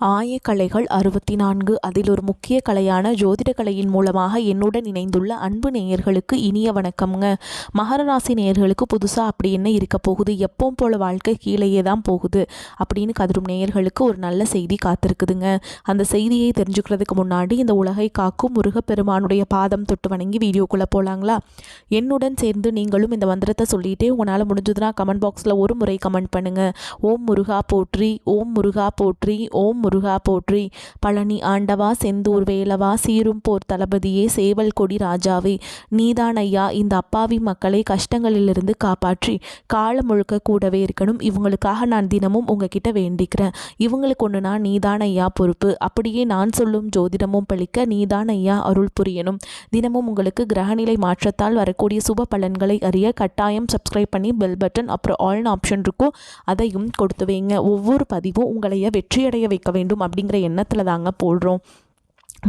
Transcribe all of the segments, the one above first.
ஆயக்கலைகள் 64 அதில் ஒரு முக்கிய கலையான ஜோதிட கலையின் மூலமாக என்னுடன் இணைந்துள்ள அன்பு நேயர்களுக்கு இனிய வணக்கம்ங்க. மகர ராசி நேயர்களுக்கு புதுசாக அப்படி என்ன இருக்க போகுது, எப்பவும் போல வாழ்க்கை கீழேயே தான் போகுது அப்படின்னு கதரும் நேயர்களுக்கு ஒரு நல்ல செய்தி காத்திருக்குதுங்க. அந்த செய்தியை தெரிஞ்சுக்கிறதுக்கு முன்னாடி இந்த உலகை காக்கும் முருகப்பெருமானுடைய பாதம் தொட்டு வணங்கி வீடியோக்குள்ளே போகலாங்களா? என்னுடன் சேர்ந்து நீங்களும் இந்த மந்திரத்தை சொல்லிகிட்டே உங்களால் முடிஞ்சதுன்னா கமெண்ட் பாக்ஸில் ஒரு முறை கமெண்ட் பண்ணுங்கள். ஓம் முருகா போற்றி, ஓம் முருகா போற்றி, ஓம் முருகா போற்றி. பழனி ஆண்டவா, செந்தூர் வேலவா, சீரும் போர் தளபதியே, சேவல் கொடி ராஜாவே, நீதான் ஐயா இந்த அப்பாவி மக்களை கஷ்டங்களிலிருந்து காப்பாற்றி காலம் முழுக்க கூடவே இருக்கணும். இவங்களுக்காக நான் தினமும் உங்ககிட்ட வேண்டிக்கிறேன். இவங்களுக்கு ஒன்றுனா நீதான் ஐயா பொறுப்பு. அப்படியே நான் சொல்லும் ஜோதிடமும் பழிக்க நீதான் ஐயா அருள் புரியணும். தினமும் உங்களுக்கு கிரகநிலை மாற்றத்தால் வரக்கூடிய சுப பலன்களை அறிய கட்டாயம் சப்ஸ்கிரைப் பண்ணி பெல் பட்டன் அப்புறம் ஆல்னு ஆப்ஷன் இருக்கும், அதையும் கொடுத்து வைங்க. ஒவ்வொரு பதிவும் உங்களைய வெற்றியடைய வைக்க வேண்டும் அப்படிங்கிற எண்ணத்தில் தாங்க போடுறோம்.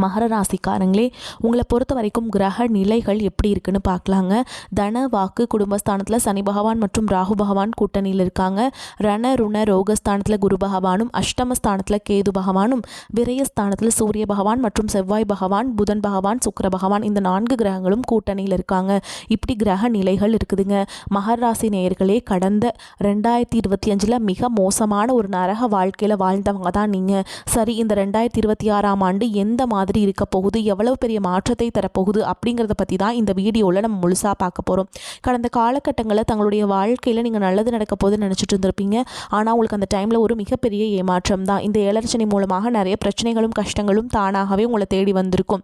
மகர ராசிக்காரங்களே, உங்களை பொறுத்த வரைக்கும் கிரக நிலைகள் எப்படி இருக்குன்னு பார்க்கலாங்க. தன வாக்கு குடும்பஸ்தானத்தில் சனி பகவான் மற்றும் ராகு பகவான் கூட்டணியில் இருக்காங்க. ரண ருண ரோகஸ்தானத்தில் குரு பகவானும், அஷ்டமஸ்தானத்தில் கேது பகவானும், விரயஸ்தானத்தில் சூரிய பகவான் மற்றும் செவ்வாய் பகவான், புதன் பகவான், சுக்கிர பகவான், இந்த 4 கிரகங்களும் கூட்டணியில் இருக்காங்க. இப்படி கிரக நிலைகள் இருக்குதுங்க. மகர ராசி நேயர்களே, கடந்த 2025 மிக மோசமான ஒரு நரக வாழ்க்கையில் வாழ்ந்தவங்க தான் நீங்கள். சரி, இந்த 2026ஆம் ஆண்டு எந்த மாதிரி இருக்க போகுது, எவ்வளவு பெரிய மாற்றத்தை தரப்போகுது அப்படிங்கிறத பற்றி தான் இந்த வீடியோவில் நம்ம முழுசாக பார்க்க போகிறோம். கடந்த காலகட்டங்களில் தங்களுடைய வாழ்க்கையில் நீங்கள் நல்லது நடக்க போகுதுன்னு நினச்சிட்டு இருந்திருப்பீங்க. ஆனால் உங்களுக்கு அந்த டைமில் ஒரு மிகப்பெரிய ஏமாற்றம் தான். இந்த ஏழரச்சனை மூலமாக நிறைய பிரச்சனைகளும் கஷ்டங்களும் தானாகவே உங்களை தேடி வந்திருக்கும்.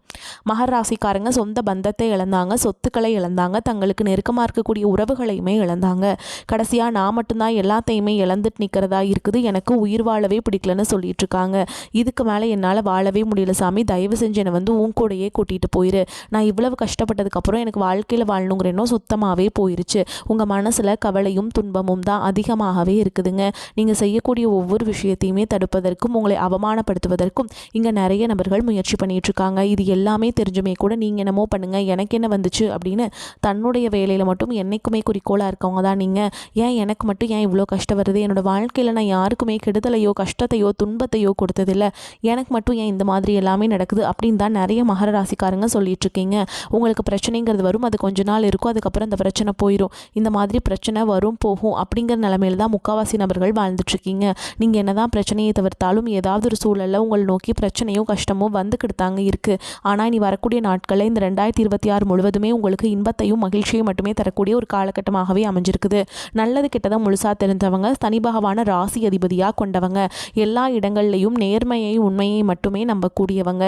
மகர ராசிக்காரங்க சொந்த பந்தத்தை இழந்தாங்க, சொத்துக்களை இழந்தாங்க, தங்களுக்கு நெருக்கமாக இருக்கக்கூடிய உறவுகளையுமே இழந்தாங்க. கடைசியாக நான் மட்டும்தான் எல்லாத்தையுமே இழந்துட்டு நிற்கிறதா இருக்குது, எனக்கு உயிர் வாழவே பிடிக்கலன்னு சொல்லிட்டு இருக்காங்க. இதுக்கு மேலே என்னால் வாழவே முடியல சாமி, தயவு செஞ்சு என்னை உன் கூடையே கூட்டிகிட்டு போயிரு. நான் இவ்வளவு கஷ்டப்பட்டதுக்கப்புறம் எனக்கு வாழ்க்கையில் வாழணுங்கிற எண்ணம் சுத்தமாகவே போயிருச்சு. உங்கள் மனசில் கவலையும் துன்பமும் தான் அதிகமாகவே இருக்குதுங்க. நீங்கள் செய்யக்கூடிய ஒவ்வொரு விஷயத்தையுமே தடுப்பதற்கும் உங்களை அவமானப்படுத்துவதற்கும் இங்கே நிறைய நபர்கள் முயற்சி பண்ணிட்டு இருக்காங்க. இது எல்லாமே தெரிஞ்சுமே கூட நீங்கள் என்னமோ பண்ணுங்க, எனக்கு என்ன வந்துச்சு அப்படின்னு தன்னுடைய வேலையில் மட்டும் என்னைக்குமே குறிக்கோளாக இருக்கவங்க தான் நீங்கள். ஏன் எனக்கு மட்டும் ஏன் இவ்வளோ கஷ்டம் வருது, என்னோட வாழ்க்கையில் நான் யாருக்குமே கெடுதலையோ கஷ்டத்தையோ துன்பத்தையோ கொடுத்ததில்லை, எனக்கு மட்டும் ஏன் இந்த மாதிரி எல்லாமே நடக்குது அப்படின்னு தான் நிறைய மகர ராசிக்காரங்க சொல்லிட்டு இருக்கீங்க. உங்களுக்கு பிரச்சனைங்கிறது வரும், அது கொஞ்ச நாள் இருக்கும், அதுக்கப்புறம் அந்த பிரச்சனை போயிடும். இந்த மாதிரி பிரச்சனை வரும் போகும் அப்படிங்கிற நிலைமையில தான் முக்காவாசி நபர்கள் வாழ்ந்துட்டு இருக்கீங்க. நீங்கள் என்னதான் பிரச்சனையை தவிர்த்தாலும் ஏதாவது ஒரு சூழலில் உங்களை நோக்கி பிரச்சனையோ கஷ்டமோ வந்துக்கிட்டு தாங்க இருக்குது. ஆனால் இனி வரக்கூடிய நாட்களில் இந்த 2026 முழுவதுமே உங்களுக்கு இன்பத்தையும் மகிழ்ச்சியும் மட்டுமே தரக்கூடிய ஒரு காலகட்டமாகவே அமைஞ்சிருக்குது. நல்லது கெட்டதை முழுசாக தெரிஞ்சவங்க, தனி பகவான ராசி அதிபதியாக கொண்டவங்க, எல்லா இடங்கள்லையும் நேர்மையை உண்மையை மட்டுமே நம்பக்கூடியவங்க.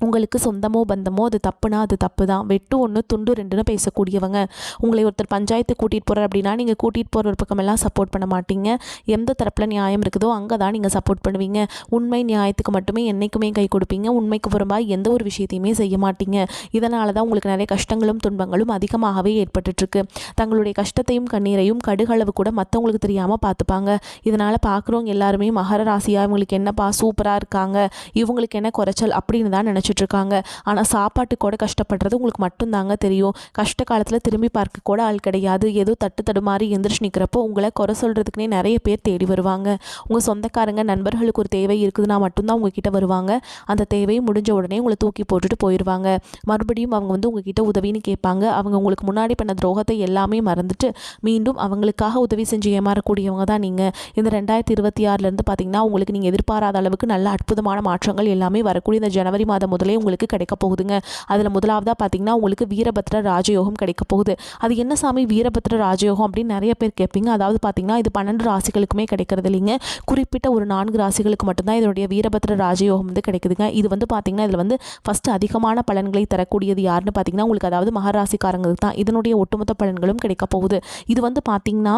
உங்களுக்கு சொந்தமோ பந்தமோ அது தப்புனா அது தப்பு தான், வெட்டு ஒன்று துண்டு ரெண்டுன்னு பேசக்கூடியவங்க. உங்களை ஒருத்தர் பஞ்சாயத்து கூட்டிகிட்டு போகிறார் அப்படின்னா நீங்கள் கூட்டிகிட்டு போகிற ஒரு பக்கமெல்லாம் சப்போர்ட் பண்ண மாட்டீங்க. எந்த தரப்பில் நியாயம் இருக்குதோ அங்கே தான் நீங்கள் சப்போர்ட் பண்ணுவீங்க. உண்மை நியாயத்துக்கு மட்டுமே என்றைக்குமே கை கொடுப்பீங்க. உண்மைக்கு புறம்பாக எந்த ஒரு விஷயத்தையுமே செய்ய மாட்டீங்க. இதனால தான் உங்களுக்கு நிறைய கஷ்டங்களும் துன்பங்களும் அதிகமாகவே ஏற்பட்டுருக்கு. தங்களுடைய கஷ்டத்தையும் கண்ணீரையும் கடுகளவு கூட மற்றவங்களுக்கு தெரியாமல் பார்த்துப்பாங்க. இதனால் பார்க்குறவங்க எல்லாருமே மகர ராசியாக இவங்களுக்கு என்னப்பா சூப்பராக இருக்காங்க, இவங்களுக்கு என்ன குறைச்சல் அப்படின்னு தான் நினச்சிட்டு இருக்காங்க. ஆனால் சாப்பாட்டு கூட கஷ்டப்படுறது உங்களுக்கு மட்டும்தாங்க தெரியும். கஷ்ட காலத்தில் திரும்பி பார்க்க கூட ஆள் கிடையாது. ஏதோ தட்டு தடுமாறி எந்திரிச்சு நிற்கிறப்போ உங்களை குறை சொல்கிறதுக்குனே நிறைய பேர் தேடி வருவாங்க. உங்கள் சொந்தக்காரங்க நண்பர்களுக்கு ஒரு தேவை இருக்குதுன்னா மட்டும்தான் உங்ககிட்ட வருவாங்க. அந்த தேவை முடிஞ்ச உடனே உங்களை தூக்கி போட்டுட்டு போயிடுவாங்க. மறுபடியும் அவங்க உங்ககிட்ட உதவின்னு கேட்பாங்க. அவங்க உங்களுக்கு முன்னாடி பண்ண துரோகத்தை எல்லாமே மறந்துட்டு மீண்டும் அவங்களுக்காக உதவி செஞ்சு ஏமாறக்கூடியவங்க தான் நீங்கள். இந்த 2026 பார்த்தீங்கன்னா உங்களுக்கு நீங்கள் எதிர்பாராத அளவுக்கு நல்ல அற்புதமான மாற்றங்கள் எல்லாமே வரக்கூடிய இந்த ஜனவரி மாதம் முதலே உங்களுக்கு கிடைக்க போகுதுங்க. அதில் முதலாவதாக பார்த்தீங்கன்னா உங்களுக்கு வீரபத்ர ராஜயோகம் கிடைக்க போகுது. அது என்ன சாமி வீரபத்ர ராஜயோகம் அப்படின்னு நிறைய பேர் கேட்பீங்க. அதாவது பார்த்தீங்கன்னா இது 12 ராசிகளுக்குமே கிடைக்கிறது இல்லைங்க. குறிப்பிட்ட ஒரு 4 ராசிகளுக்கு மட்டும்தான் இதனுடைய வீரபத்ர ராஜயோகம் கிடைக்குதுங்க. இது பார்த்தீங்கன்னா இதில் ஃபஸ்ட்டு அதிகமான பலன்களை தரக்கூடியது யாருன்னு பார்த்தீங்கன்னா உங்களுக்கு, அதாவது மகராசிக்காரங்களுக்கு தான் இதனுடைய ஒட்டுமொத்த பலன்களும் கிடைக்க போகுது. இது பார்த்தீங்கன்னா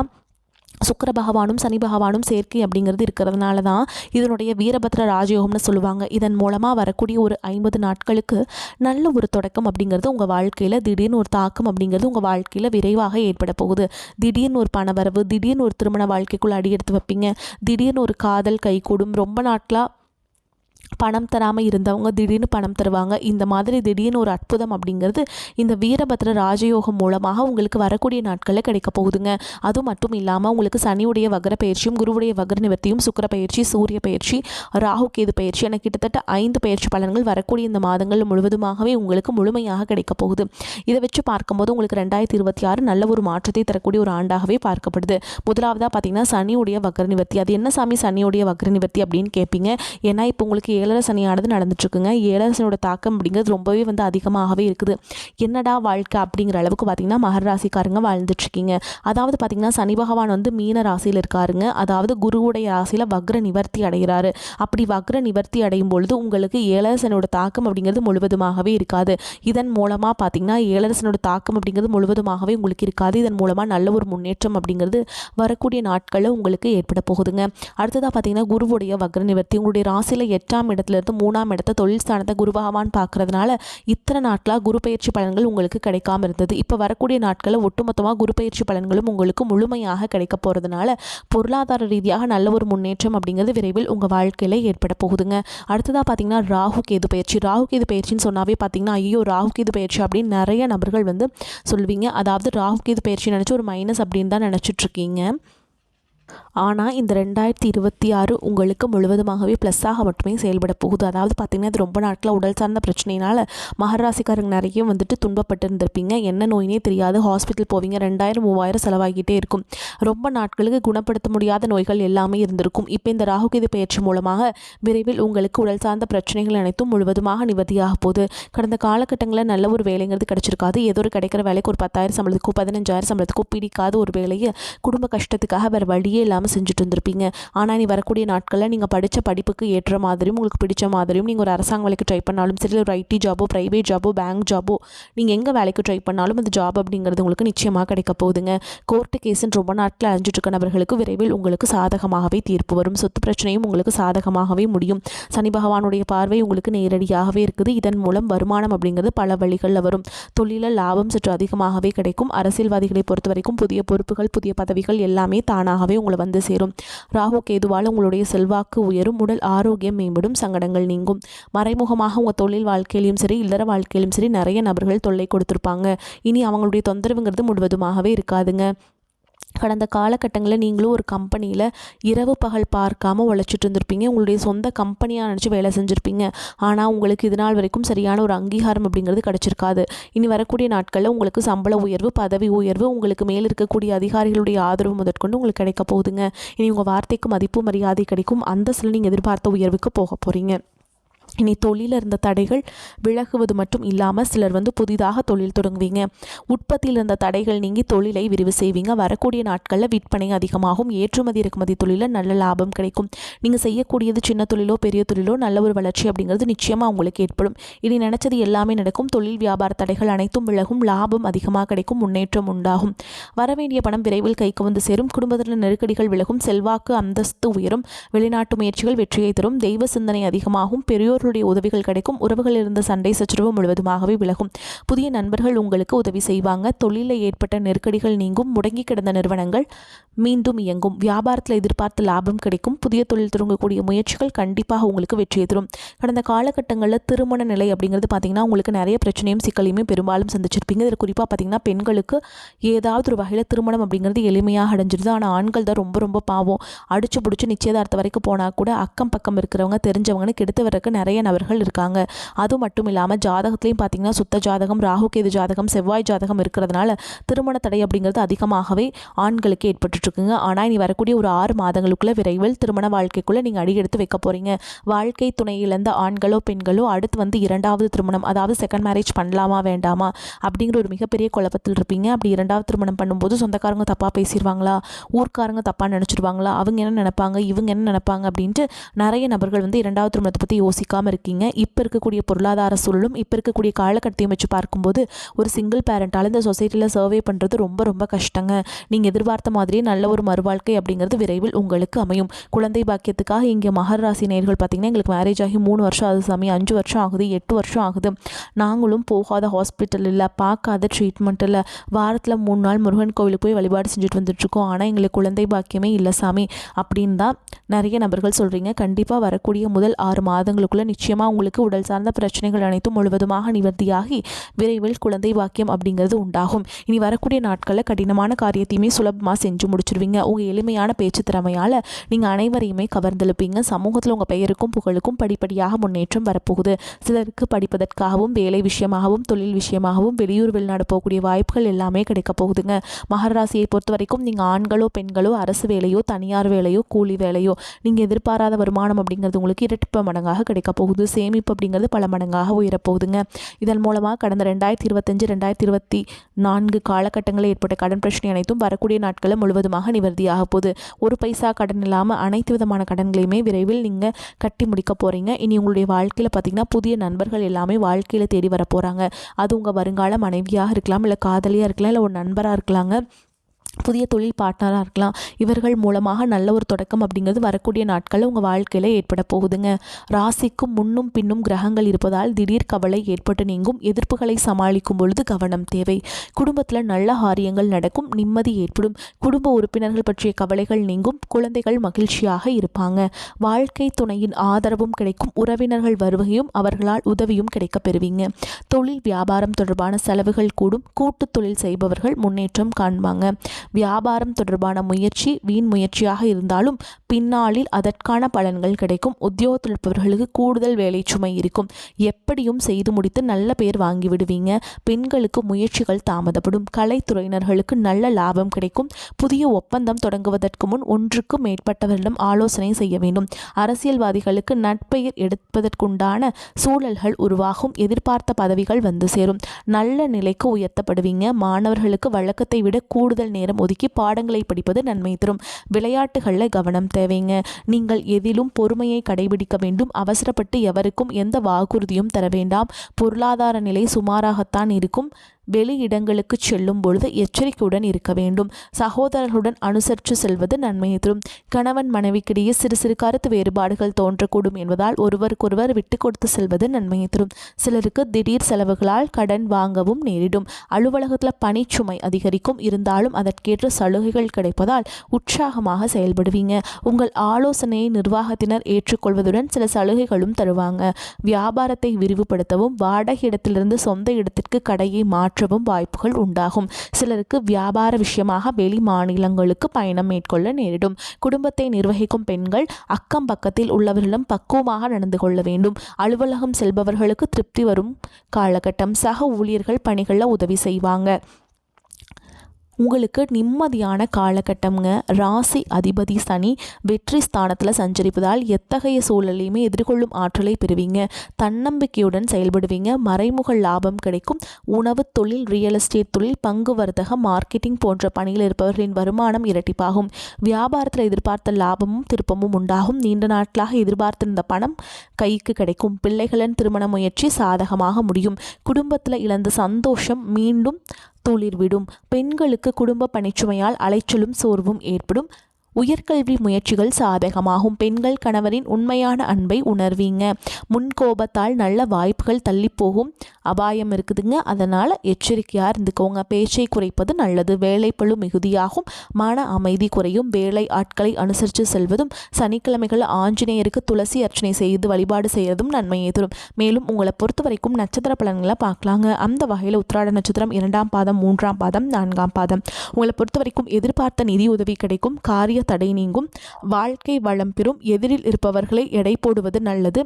சுக்கிர பகவானும் சனி பகவானும் சேர்க்கை அப்படிங்கிறது இருக்கிறதுனால தான் இதனுடைய வீரபத்ர ராஜயோகம்னு சொல்லுவாங்க. இதன் மூலமாக வரக்கூடிய ஒரு 50 நாட்களுக்கு நல்ல ஒரு தொடக்கம் அப்படிங்கிறது உங்கள் வாழ்க்கையில், திடீர்னு ஒரு தாக்கம் அப்படிங்கிறது உங்கள் வாழ்க்கையில் விரைவாக ஏற்பட போகுது. திடீர்னு ஒரு பணவரவு, திடீர்னு ஒரு திருமண வாழ்க்கைக்குள்ளே அடி எடுத்து வைப்பீங்க, திடீர்னு ஒரு காதல் கைகூடும். ரொம்ப நாட்களாக பணம் தராமல் இருந்தவங்க திடீர்னு பணம் தருவாங்க. இந்த மாதிரி திடீர்னு ஒரு அற்புதம் அப்படிங்கிறது இந்த வீரபத்ர ராஜயோகம் மூலமாக உங்களுக்கு வரக்கூடிய நாட்களில் கிடைக்க போகுதுங்க. அது மட்டும் இல்லாமல் உங்களுக்கு சனியுடைய வக்ர பயிற்சியும் குருவுடைய வக்ர நிவர்த்தியும் சுக்கிர பயிற்சி சூரிய பயிற்சி ராகு கேது பயிற்சி என கிட்டத்தட்ட 5 பயிற்சி பலன்கள் வரக்கூடிய இந்த மாதங்கள் முழுவதுமாகவே உங்களுக்கு முழுமையாக கிடைக்க போகுது. இதை வச்சு பார்க்கும்போது உங்களுக்கு 2026 நல்ல ஒரு மாற்றத்தை தரக்கூடிய ஒரு ஆண்டாகவே பார்க்கப்படுது. முதலாவதாக பார்த்தீங்கன்னா சனியுடைய வக்ர நிவர்த்தி. அது என்ன சாமி சனியுடைய வக்ர நிவர்த்தி அப்படின்னு கேட்பீங்க. ஏன்னா இப்போ உங்களுக்கு 7 சனியானது நடந்துட்டு இருக்குங்க. 7 சனியோட தாக்கம் அப்படிங்கிறது ரொம்பவே அதிகமாகவே இருக்குது. என்னடா வாழ்க்கை அப்படிங்கிற அளவுக்கு பார்த்தீங்கன்னா மகர ராசிக்காரங்க வாழ்ந்துட்டு இருக்கீங்க. அதாவது பார்த்தீங்கன்னா சனி பகவான் மீன ராசியில் இருக்காருங்க. அதாவது குருவுடைய ராசியில் வக்ர நிவர்த்தி அடைகிறாரு. அப்படி வக்ர நிவர்த்தி அடையும் பொழுது உங்களுக்கு 7 சனியோட தாக்கம் அப்படிங்கிறது முழுவதுமாகவே இருக்காது. இதன் மூலமாக பார்த்தீங்கன்னா 7 சனியோட தாக்கம் அப்படிங்கிறது முழுவதுமாகவே உங்களுக்கு இருக்காது. இதன் மூலமாக நல்ல ஒரு முன்னேற்றம் அப்படிங்கிறது வரக்கூடிய நாட்களில் உங்களுக்கு ஏற்பட போகுதுங்க. அடுத்ததாக பார்த்தீங்கன்னா குருவுடைய வக்ர நிவர்த்தி உங்களுடைய ராசியில் 8ஆம் இடத்துலேருந்து 3ஆம் இடத்தை தொழில் ஸ்தானத்தை குரு பகவான் பார்க்கறதுனால இத்தனை நாட்களாக குரு பயிற்சி பலன்கள் உங்களுக்கு கிடைக்காம இருந்தது. இப்போ வரக்கூடிய நாட்களில் ஒட்டுமொத்தமாக குரு பயிற்சி பலன்களும் உங்களுக்கு முழுமையாக கிடைக்க போகிறதுனால பொருளாதார ரீதியாக நல்ல ஒரு முன்னேற்றம் அப்படிங்கிறது விரைவில் உங்கள் வாழ்க்கையில் ஏற்பட போகுதுங்க. அடுத்ததாக பார்த்தீங்கன்னா ராகு கேது பயிற்சி. ராகு கேது பயிற்சின்னு சொன்னாவே பார்த்தீங்கன்னா ஐயோ ராகு கேது பயிற்சி அப்படின்னு நிறைய நபர்கள் சொல்வீங்க. அதாவது ராகு கேது பயிற்சி நினச்சி ஒரு மைனஸ் அப்படின்னு தான் நினச்சிட்ருக்கீங்க. ஆனால் இந்த 2026 உங்களுக்கு முழுவதுமாகவே ப்ளஸ்ஸாக மட்டுமே செயல்பட போகுது. அதாவது பார்த்திங்கன்னா இது ரொம்ப நாட்களில் உடல் சார்ந்த பிரச்சனையினால் மகர ராசிக்காரங்க நிறைய துன்பப்பட்டு இருந்திருப்பீங்க. என்ன நோயினே தெரியாது. ஹாஸ்பிட்டல் போவீங்க, 2000-3000 செலவாகிட்டே இருக்கும். ரொம்ப நாட்களுக்கு குணப்படுத்த முடியாத நோய்கள் எல்லாமே இருந்திருக்கும். இப்போ இந்த ராகுகேது பயிற்சி மூலமாக விரைவில் உங்களுக்கு உடல் சார்ந்த பிரச்சனைகள் அனைத்தும் முழுவதுமாக நிவர்த்தியாக போகுது. கடந்த காலகட்டங்களில் நல்ல ஒரு வேலைங்கிறது கிடைச்சிருக்காது. ஏதோ ஒரு கிடைக்கிற வேலைக்கு ஒரு 10,000 சம்பளத்துக்கோ 15,000 சம்பளத்துக்கோ பிடிக்காத ஒரு வேலையை குடும்ப கஷ்டத்துக்காக வேறு வழியே இல்லாமல் செஞ்சுட்டு இருந்திருப்பீங்க. ஆனால் நீ வரக்கூடிய நாட்களில் நீங்கள் படித்த படிப்புக்கு ஏற்ற மாதிரியும் உங்களுக்கு பிடிச்ச மாதிரியும் நீங்கள் ஒரு அரசாங்க வேலைக்கு ட்ரை பண்ணாலும் சரி, ஒரு ஐடி ஜாபோ ப்ரைவேட் ஜாபோ பேங்க் ஜாபோ நீங்கள் எங்கே வேலைக்கு ட்ரை பண்ணாலும் அந்த ஜாப் அப்படிங்கிறது உங்களுக்கு நிச்சயமாக கிடைக்க போகுதுங்க. கோர்ட்டு கேஸுன்னு ரொம்ப நாட்கள் அழிஞ்சிட்டு இருக்க நபர்களுக்கு விரைவில் உங்களுக்கு சாதகமாகவே தீர்ப்பு வரும். சொத்து பிரச்சனையும் உங்களுக்கு சாதகமாகவே முடியும். சனி பகவானுடைய பார்வை உங்களுக்கு நேரடியாகவே இருக்குது. இதன் மூலம் வருமானம் அப்படிங்கிறது பல வழிகளில் வரும். தொழிலில் லாபம் சற்று அதிகமாகவே கிடைக்கும். அரசியல்வாதிகளை பொறுத்த வரைக்கும் புதிய பொறுப்புகள் புதிய பதவிகள் எல்லாமே தானாகவே உங்களை சேரும். ராகு கேதுவால் உங்களுடைய செல்வாக்கு உயரும். உடல் ஆரோக்கியம் மேம்படும். சங்கடங்கள் நீங்கும். மறைமுகமாக உங்கள் தொழில் வாழ்க்கையிலும் சரி இல்லற வாழ்க்கையிலும் சரி நிறைய நபர்கள் தொல்லை கொடுத்துருப்பாங்க. இனி அவங்களுடைய தொந்தரவுங்கிறது முழுவதுமாகவே இருக்காதுங்க. கடந்த காலகட்டங்களில் நீங்களும் ஒரு கம்பெனியில் இரவு பகல் பார்க்காமல் உழைச்சிட்டு இருந்திருப்பீங்க. உங்களுடைய சொந்த கம்பெனியாக நினச்சி வேலை செஞ்சுருப்பீங்க. ஆனால் உங்களுக்கு இது நாள் வரைக்கும் சரியான ஒரு அங்கீகாரம் அப்படிங்கிறது கிடச்சிருக்காது. இனி வரக்கூடிய நாட்களில் உங்களுக்கு சம்பள உயர்வு பதவி உயர்வு உங்களுக்கு மேல் இருக்கக்கூடிய அதிகாரிகளுடைய ஆதரவு முதற்கொண்டு உங்களுக்கு கிடைக்க போகுதுங்க. இனி உங்கள் வார்த்தைக்கு மதிப்பு மரியாதை கிடைக்கும். அந்தஸ்தில் நீங்கள் எதிர்பார்த்த உயர்வுக்கு போக போகிறீங்க. இனி தொழிலில் இருந்த தடைகள் விலகுவது மட்டும் இல்லாமல் சிலர் புதிதாக தொழில் தொடங்குவீங்க. உற்பத்தியில் இருந்த தடைகள் நீங்கி தொழிலை விரிவு செய்வீங்க. வரக்கூடிய நாட்களில் விற்பனை அதிகமாகும். ஏற்றுமதி இறக்குமதி தொழிலில் நல்ல லாபம் கிடைக்கும். நீங்கள் செய்யக்கூடியது சின்ன தொழிலோ பெரிய தொழிலோ நல்ல ஒரு வளர்ச்சி அப்படிங்கிறது நிச்சயமாக உங்களுக்கு ஏற்படும். இனி நினச்சது எல்லாமே நடக்கும். தொழில் வியாபார தடைகள் அனைத்தும் விலகும். லாபம் அதிகமாக கிடைக்கும். முன்னேற்றம் உண்டாகும். வரவேண்டிய பணம் விரைவில் கைக்கு சேரும். குடும்பத்தில் நெருக்கடிகள் விலகும். செல்வாக்கு அந்தஸ்து உயரும். வெளிநாட்டு முயற்சிகள் வெற்றியை தரும். தெய்வ சிந்தனை அதிகமாகும். பெரியோர் உதவிகள் கிடைக்கும். உறவுகள் இருந்த சண்டை சச்சரவு முழுவதுமாகவே விலகும். புதிய நண்பர்கள் உங்களுக்கு உதவி செய்வாங்க. தொழிலில் ஏற்பட்ட நெருக்கடிகள் நீங்கும். முடங்கி கிடந்த நிறுவனங்கள் மீண்டும் இயங்கும். வியாபாரத்தில் எதிர்பார்த்த லாபம் கிடைக்கும். புதிய தொழில் தொடங்கக்கூடிய முயற்சிகள் கண்டிப்பாக உங்களுக்கு வெற்றியை தரும். கடந்த காலகட்டங்களில் திருமண நிலை அப்படிங்கிறது பார்த்தீங்கன்னா உங்களுக்கு நிறைய பிரச்சனையும் சிக்கலையுமே பெரும்பாலும் சந்திச்சிருப்பீங்க. இதில் குறிப்பாக பார்த்தீங்கன்னா பெண்களுக்கு ஏதாவது ஒரு வகையில் திருமணம் அப்படிங்கிறது எளிமையாக அடைஞ்சிருது. ஆனால் ஆண்கள் தான் ரொம்ப ரொம்ப பாவம். அடிச்சு பிடிச்சி நிச்சயதார்த்த வரைக்கும் போனால் கூட அக்கம் பக்கம் இருக்கிறவங்க தெரிஞ்சவங்கன்னு கெடுத்து வரக்கு நிறைய நபர்கள் இருக்காங்க. அது மட்டும் இல்லாமல் ஜாதகத்திலையும் பார்த்தீங்கன்னா சுத்த ஜாதகம் ராகுகேது ஜாதகம் செவ்வாய் ஜாதகம் இருக்கிறதுனால திருமண தடை அப்படிங்கிறது அதிகமாகவே ஆண்களுக்கு ஏற்பட்டு இருக்குங்க. ஆனால் இனி வரக்கூடிய ஒரு 6 மாதங்களுக்குள்ள விரைவில் திருமண வாழ்க்கைக்குள்ளே நீங்கள் அடியெடுத்து வைக்க போகிறீங்க. வாழ்க்கை துணை இழந்த ஆண்களோ பெண்களோ அடுத்து 2வது திருமணம் அதாவது செகண்ட் மேரேஜ் பண்ணலாமா வேண்டாமா அப்படிங்கிற ஒரு மிகப்பெரிய குழப்பத்தில் இருப்பீங்க. அப்படி 2வது திருமணம் பண்ணும்போது சொந்தக்காரங்க தப்பாக பேசிடுவாங்களா, ஊர்க்காரங்க தப்பாக நினச்சிருவாங்களா, அவங்க என்ன நினைப்பாங்க இவங்க என்ன நினைப்பாங்க அப்படின்ட்டு நிறைய நபர்கள் 2வது திருமணத்தை பற்றி யோசிக்காமல் இருக்கீங்க. இப்போ இருக்கக்கூடிய பொருளாதார சூழலும் இப்போ இருக்கக்கூடிய காலகட்டத்தையும் வச்சு பார்க்கும்போது ஒரு சிங்கிள் பேரண்டால் இந்த சொசைட்டியில் சர்வே பண்ணுறது ரொம்ப ரொம்ப கஷ்டங்க. நீங்கள் எதிர்பார்த்த மாதிரியே நல்ல ஒரு மறுவாழ்க்கை அப்படிங்கிறது விரைவில் உங்களுக்கு அமையும். குழந்தை பாக்கியத்துக்காக இங்கே மகர ராசி நேயர்கள் பார்த்தீங்கன்னா எங்களுக்கு மேரேஜ் ஆகி 3 வருஷம் ஆகுது சாமி, 5 வருஷம் ஆகுது, 8 வருஷம் ஆகுது, நாங்களும் போகாத ஹாஸ்பிட்டல் இல்லை, பார்க்காத ட்ரீட்மெண்ட் இல்லை, வாரத்தில் 3 நாள் முருகன் கோவிலுக்கு போய் வழிபாடு செஞ்சுட்டு வந்துட்டுருக்கோம், ஆனால் எங்களுக்கு குழந்தை பாக்கியமே இல்லை சாமி அப்படின்னு தான் நிறைய நபர்கள் சொல்கிறீங்க. கண்டிப்பாக வரக்கூடிய முதல் 6 மாதங்களுக்குள்ளே நிச்சயமாக உங்களுக்கு உடல் சார்ந்த பிரச்சனைகள் அனைத்தும் முழுவதுமாக நிவர்த்தியாகி விரைவில் குழந்தை வாக்கியம் அப்படிங்கிறது உண்டாகும். இனி வரக்கூடிய நாட்களில் கடினமான காரியத்தையுமே சுலபமாக செஞ்சு முடிச்சிருவீங்க. உங்கள் எளிமையான பேச்சு திறமையால் நீங்கள் அனைவரையுமே கவர்ந்தெழுப்பீங்க. சமூகத்தில் உங்கள் பெயருக்கும் புகழுக்கும் படிப்படியாக முன்னேற்றம் வரப்போகுது. சிலருக்கு படிப்பதற்காகவும் வேலை விஷயமாகவும் தொழில் விஷயமாகவும் வெளியூர் வெளிநாடு போகக்கூடிய வாய்ப்புகள் எல்லாமே கிடைக்க போகுதுங்க. மகர ராசியை பொறுத்த வரைக்கும் நீங்கள் ஆண்களோ பெண்களோ அரசு வேலையோ தனியார் வேலையோ கூலி வேலையோ நீங்கள் எதிர்பாராத வருமானம் அப்படிங்கிறது உங்களுக்கு இரட்டிப்பு மடங்காக கிடைக்க போகுது. சேமிப்பு அப்படிங்கிறது பல மடங்காக உயரப்போகுதுங்க. இதன் மூலமாக கடந்த 2025-2024 காலகட்டங்களில் ஏற்பட்ட கடன் பிரச்சனை அனைத்தும் வரக்கூடிய நாட்களில் முழுவதுமாக நிவர்த்தியாக போகுது. ஒரு பைசா கடன் இல்லாமல் அனைத்து விதமான கடன்களையுமே விரைவில் நீங்கள் கட்டி முடிக்க போகிறீங்க. இனி உங்களுடைய வாழ்க்கையில் பார்த்தீங்கன்னா புதிய நண்பர்கள் எல்லாமே வாழ்க்கையில் தேடி வர போகிறாங்க. அது உங்கள் வருங்கால மனைவியாக இருக்கலாம், இல்லை காதலியாக இருக்கலாம், இல்லை ஒரு நண்பராக இருக்கலாங்க, புதிய தொழில் பார்ட்னராக இருக்கலாம். இவர்கள் மூலமாக நல்ல ஒரு தொடக்கம் அப்படிங்கிறது வரக்கூடிய நாட்களில் உங்கள் வாழ்க்கையில் ஏற்பட போகுதுங்க. ராசிக்கு முன்னும் பின்னும் கிரகங்கள் இருப்பதால் திடீர் கவலை ஏற்பட்டு நீங்கும். எதிர்ப்புகளை சமாளிக்கும் பொழுது கவனம் தேவை. குடும்பத்தில் நல்ல காரியங்கள் நடக்கும், நிம்மதி ஏற்படும். குடும்ப உறுப்பினர்கள் பற்றிய கவலைகள் நீங்கும். குழந்தைகள் மகிழ்ச்சியாக இருப்பாங்க. வாழ்க்கை துணையின் ஆதரவும் கிடைக்கும். உறவினர்கள் வருகையும் அவர்களால் உதவியும் கிடைக்க பெறுவீங்க. தொழில் வியாபாரம் தொடர்பான செலவுகள் கூடும். கூட்டு தொழில் செய்பவர்கள் முன்னேற்றம் காண்பாங்க. வியாபாரம் தொடர்பான முயற்சி வீண் முயற்சியாக இருந்தாலும் பின்னாளில் அதற்கான பலன்கள் கிடைக்கும். உத்தியோகத்தில் இருப்பவர்களுக்கு கூடுதல் வேலை சுமை இருக்கும். எப்படியும் செய்து முடித்து நல்ல பேர் வாங்கி விடுவீங்க. பெண்களுக்கு முயற்சிகள் தாமதப்படும். கலைத்துறையினர்களுக்கு நல்ல லாபம் கிடைக்கும். புதிய ஒப்பந்தம் தொடங்குவதற்கு முன் ஒன்றுக்கு மேற்பட்டவரிடம் ஆலோசனை செய்ய வேண்டும். அரசியல்வாதிகளுக்கு நட்பெயர் எடுப்பதற்குண்டான சூழல்கள் உருவாகும். எதிர்பார்த்த பதவிகள் வந்து சேரும். நல்ல நிலைக்கு உயர்த்தப்படுவீங்க. மாணவர்களுக்கு வழக்கத்தை விட கூடுதல் நேரம் ஒதுக்கி பாடங்களை படிப்பது நன்மை தரும். விளையாட்டுகளில் கவனம் தேவைங்க. நீங்கள் எதிலும் பொறுமையை கடைபிடிக்க வேண்டும். அவசரப்பட்டு எவருக்கும் எந்த வாக்குறுதியும் தர வேண்டாம். பொருளாதார நிலை சுமாராகத்தான் இருக்கும். வெளி இடங்களுக்கு செல்லும் பொழுது எச்சரிக்கையுடன் இருக்க வேண்டும். சகோதரர்களுடன் அனுசரித்து செல்வது நன்மையை தரும். கணவன் மனைவிக்கிடையே சிறு சிறு கருத்து வேறுபாடுகள் தோன்றக்கூடும் என்பதால் ஒருவருக்கொருவர் விட்டு கொடுத்து செல்வது நன்மையை தரும். சிலருக்கு திடீர் செலவுகளால் கடன் வாங்கவும் நேரிடும். அலுவலகத்தில் பணிச்சுமை அதிகரிக்கும். இருந்தாலும் அதற்கேற்ற சலுகைகள் கிடைப்பதால் உற்சாகமாக செயல்படுவீங்க. உங்கள் ஆலோசனையை நிர்வாகத்தினர் ஏற்றுக்கொள்வதுடன் சில சலுகைகளும் தருவாங்க. வியாபாரத்தை விரிவுபடுத்தவும் வாடகை இடத்திலிருந்து சொந்த இடத்திற்கு கடையை மாற்றவும் வாய்ப்புகள் உண்டாகும். சிலருக்கு வியாபார விஷயமாக வெளி மாநிலங்களுக்கு பயணம் மேற்கொள்ள நேரிடும். குடும்பத்தை நிர்வகிக்கும் பெண்கள் அக்கம் பக்கத்தில் உள்ளவர்களிடம் பக்குவமாக நடந்து கொள்ள வேண்டும். அலுவலகம் செல்பவர்களுக்கு திருப்தி வரும் காலகட்டம். சக ஊழியர்கள் பணிகளில் உதவி செய்வாங்க. உங்களுக்கு நிம்மதியான காலகட்டம்ங்க. ராசி அதிபதி சனி வெற்றி ஸ்தானத்தில் சஞ்சரிப்பதால் எத்தகைய சூழலையுமே எதிர்கொள்ளும் ஆற்றலை பெறுவீங்க. தன்னம்பிக்கையுடன் செயல்படுவீங்க. மறைமுக லாபம் கிடைக்கும். உணவு தொழில், ரியல் எஸ்டேட் தொழில், பங்கு வர்த்தகம், மார்க்கெட்டிங் போன்ற பணியில் இருப்பவர்களின் வருமானம் இரட்டிப்பாகும். வியாபாரத்தில் எதிர்பார்த்த லாபமும் திருப்பமும் உண்டாகும். நீண்ட நாட்களாக எதிர்பார்த்திருந்த பணம் கைக்கு கிடைக்கும். பிள்ளைகளின் திருமண முயற்சி சாதகமாக முடியும். குடும்பத்தில் இழந்த சந்தோஷம் மீண்டும் துளிர்விடும். பெண்களுக்கு குடும்ப பணிச்சுமையால் அலைச்சலும் சோர்வும் ஏற்படும். உயர்கல்வி முயற்சிகள் சாதகமாகும். பெண்கள் கணவரின் உண்மையான அன்பை உணர்வீங்க. முன்கோபத்தால் நல்ல வாய்ப்புகள் தள்ளி போகும் அபாயம் இருக்குதுங்க. அதனால் எச்சரிக்கையாக இருந்துக்கோங்க. பேச்சை குறைப்பது நல்லது. வேலைப்பளு மிகுதியாகும். மன அமைதி குறையும். வேலை ஆட்களை அனுசரித்து செல்வதும் சனிக்கிழமைகள் ஆஞ்சநேயருக்கு துளசி அர்ச்சனை செய்து வழிபாடு செய்வதும் நன்மையை தரும். மேலும் உங்களை பொறுத்த வரைக்கும் நட்சத்திர பலன்களை பார்க்கலாங்க. அந்த வகையில் உத்திராட நட்சத்திரம் 2ஆம் பாதம், 3ஆம் பாதம், 4ஆம் பாதம். உங்களை பொறுத்த வரைக்கும் எதிர்பார்த்த நிதி உதவி கிடைக்கும். காரிய தடை நீங்கும். வாழ்க்கை வளம் பெறும். எதிரில் இருப்பவர்களை எடை போடுவது நல்லது.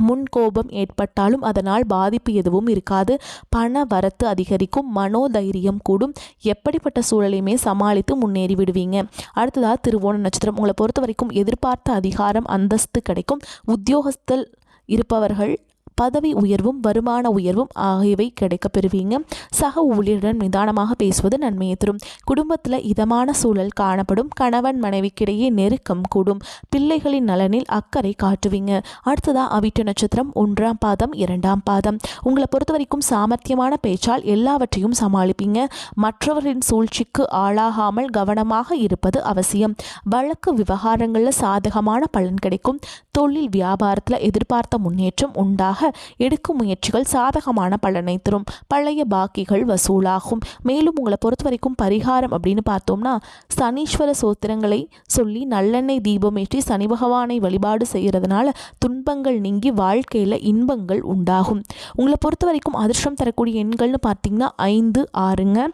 முன்கோபம் ஏற்பட்டாலும் அதனால் பாதிப்பு எதுவும் இருக்காது. பண வரத்து அதிகரிக்கும். மனோதைரியம் கூடும். எப்படிப்பட்ட சூழலையுமே சமாளித்து முன்னேறி விடுவீங்க. அடுத்ததாக திருவோண நட்சத்திரம். உங்களை பொறுத்த வரைக்கும் எதிர்பார்த்த அதிகாரம், அந்தஸ்து கிடைக்கும். உத்தியோகத்தில் இருப்பவர்கள் பதவி உயர்வும் வருமான உயர்வும் ஆகியவை கிடைக்க பெறுவீங்க. சக ஊழியருடன் நிதானமாக பேசுவது நன்மையை தரும். குடும்பத்தில் இதமான சூழல் காணப்படும். கணவன் மனைவிக்கிடையே நெருக்கம் கூடும். பிள்ளைகளின் நலனில் அக்கறை காட்டுவீங்க. அடுத்ததா அவிட்ட நட்சத்திரம் 1ஆம் பாதம், 2ஆம் பாதம். உங்களை பொறுத்த வரைக்கும் சாமர்த்தியமான பேச்சால் எல்லாவற்றையும் சமாளிப்பீங்க. மற்றவர்களின் சூழ்ச்சிக்கு ஆளாகாமல் கவனமாக இருப்பது அவசியம். வழக்கு விவகாரங்களில் சாதகமான பலன் கிடைக்கும். தொழில் வியாபாரத்தில் எதிர்பார்த்த முன்னேற்றம் உண்டாக எடுக்கும் முயற்சிகள் சாதகமான பலனை தரும். பழைய பாக்கிகள் வசூலாகும். மேலும் உங்களை பொறுத்த வரைக்கும் பரிகாரம் அப்படின்னு பார்த்தோம்னா, சனீஸ்வர சோத்திரங்களை சொல்லி நல்லெண்ணெய் தீபமேற்றி சனி பகவானை வழிபாடு செய்கிறதுனால துன்பங்கள் நீங்கி வாழ்க்கையில் இன்பங்கள் உண்டாகும். உங்களை பொறுத்த வரைக்கும் அதிர்ஷ்டம் தரக்கூடிய எண்கள்னு பார்த்தீங்கன்னா 5, 6ங்க.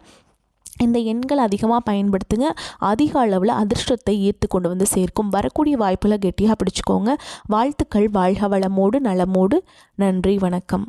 இந்த எண்கள் அதிகமாக பயன்படுத்துங்க. அதிக அளவில் அதிர்ஷ்டத்தை ஈர்த்து கொண்டு வந்து சேர்க்கும். வரக்கூடிய வாய்ப்புகளை கெட்டியாக பிடிச்சிக்கோங்க. வாழ்த்துக்கள். வாழ்க வளமோடு நலமோடு. நன்றி, வணக்கம்.